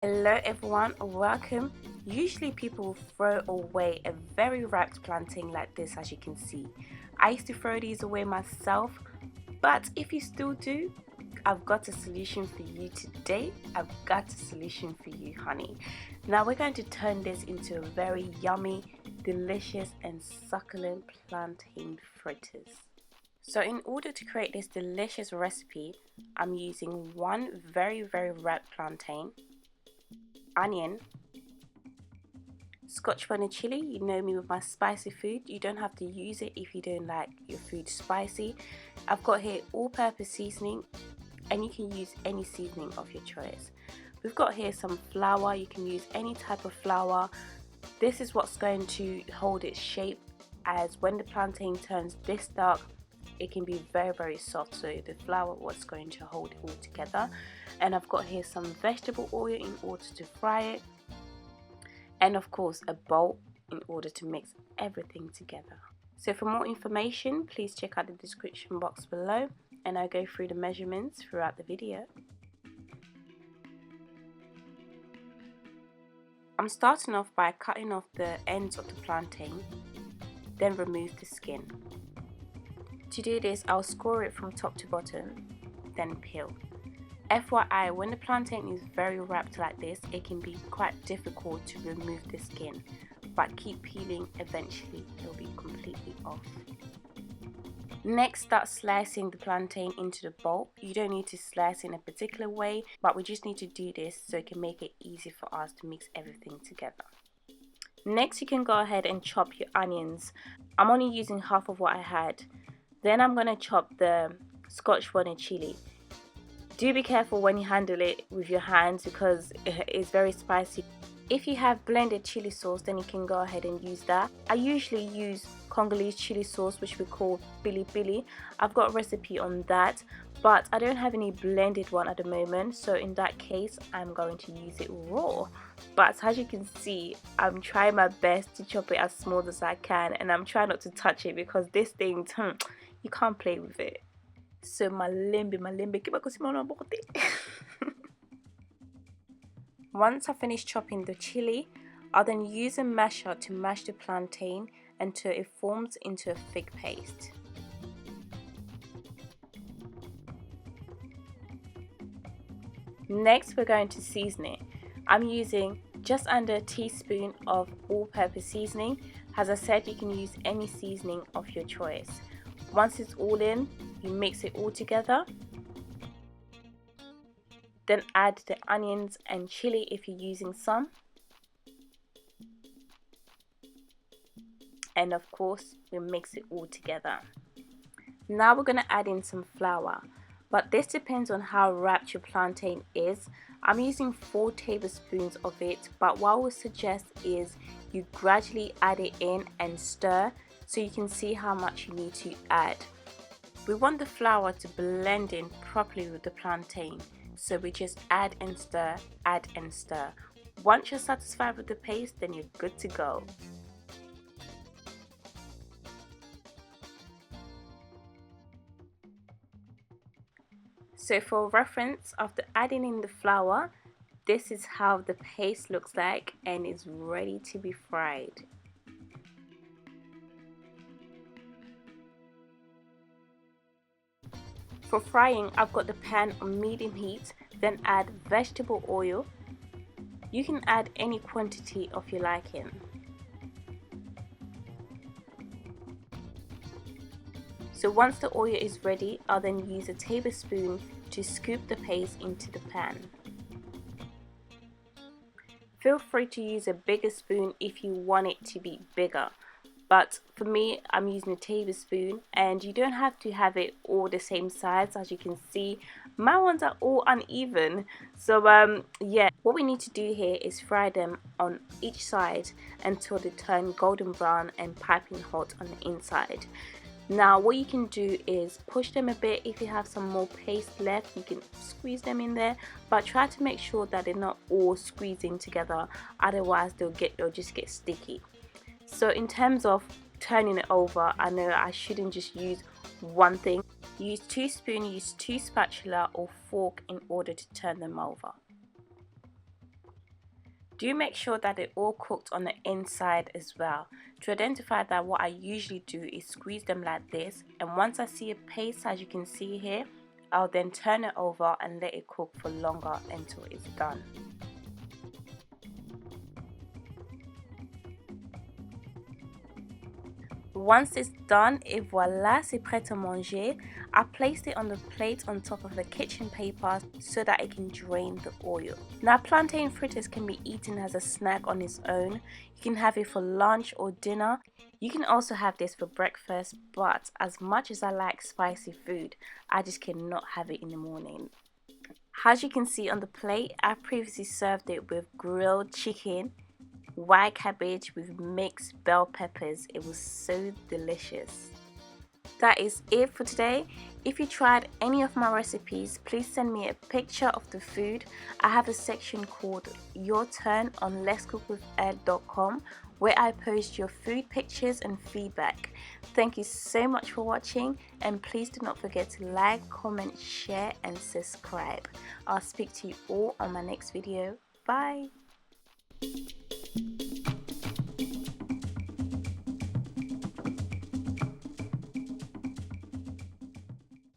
Hello everyone, welcome. Usually people throw away a very ripe plantain like this, as you can see. I used to throw these away myself, but if you still do, I've got a solution for you today. I've got a solution for you, honey. Now we're going to turn this into a very yummy, delicious and succulent plantain fritters. So in order to create this delicious recipe, I'm using one very ripe plantain, onion, Scotch bonnet chili. You know me with my spicy food. You don't have to use it if you don't like your food spicy. I've got here all-purpose seasoning, and you can use any seasoning of your choice. We've got here some flour. You can use any type of flour. This is what's going to hold its shape, as when the plantain turns this dark, it can be very soft, so the flour was going to hold it all together. And I've got here some vegetable oil in order to fry it, and of course a bowl in order to mix everything together. So for more information, please check out the description box below, and I'll go through the measurements throughout the video. I'm starting off by cutting off the ends of the plantain, then remove the skin. To do this, I'll score it from top to bottom, then peel. FYI, when the plantain is very wrapped like this, it can be quite difficult to remove the skin, but keep peeling, eventually it'll be completely off. Next, start slicing the plantain into the bowl. You don't need to slice in a particular way, but we just need to do this so it can make it easy for us to mix everything together. Next, you can go ahead and chop your onions. I'm only using half of what I had. Then I'm going to chop the Scotch bonnet chili. Do be careful when you handle it with your hands because it's very spicy. If you have blended chili sauce, then you can go ahead and use that. I usually use Congolese chili sauce, which we call pili. I've got a recipe on that, but I don't have any blended one at the moment, so in that case I'm going to use it raw. But as you can see, I'm trying my best to chop it as small as I can, and I'm trying not to touch it because this thing, you can't play with it. So malembe, Once I finish chopping the chili, I'll then use a masher to mash the plantain until it forms into a thick paste. Next, we're going to season it. I'm using just under a teaspoon of all-purpose seasoning. As I said, you can use any seasoning of your choice. Once it's all in, you mix it all together. Then add the onions and chili if you're using some. And of course, we mix it all together. Now we're going to add in some flour, but this depends on how wrapped your plantain is. I'm using 4 tablespoons of it, but what I would suggest is you gradually add it in and stir so you can see how much you need to add. We want the flour to blend in properly with the plantain, so we just add and stir, add and stir. Once you're satisfied with the paste, then you're good to go. So for reference, after adding in the flour, this is how the paste looks like and is ready to be fried. For frying, I've got the pan on medium heat, then add vegetable oil. You can add any quantity of your liking. So once the oil is ready, I'll then use a tablespoon to scoop the paste into the pan. Feel free to use a bigger spoon if you want it to be bigger, but for me, I'm using a tablespoon, and you don't have to have it all the same size. As you can see, my ones are all uneven. So yeah, what we need to do here is fry them on each side until they turn golden brown and piping hot on the inside. Now what you can do is push them a bit. If you have some more paste left, you can squeeze them in there, but try to make sure that they're not all squeezing together, otherwise they'll just get sticky. So in terms of turning it over, I know I shouldn't just use one thing. Use 2 spoons, use 2 spatula or fork in order to turn them over. Do make sure that it all cooked on the inside as well. To identify that, what I usually do is squeeze them like this, and once I see a paste, as you can see here, I'll then turn it over and let it cook for longer until it's done. Once it's done, et voila, c'est prêt à manger. I placed it on the plate on top of the kitchen paper so that it can drain the oil. Now, plantain fritters can be eaten as a snack on its own. You can have it for lunch or dinner. You can also have this for breakfast, but as much as I like spicy food, I just cannot have it in the morning. As you can see on the plate, I previously served it with grilled chicken, white cabbage with mixed bell peppers. It was so delicious. That is it for today. If you tried any of my recipes, please send me a picture of the food. I have a section called Your Turn on letsCOOKwithELLE.com where I post your food pictures and feedback. Thank you so much for watching, and please do not forget to like, comment, share and subscribe. I'll speak to you all on my next video. Bye.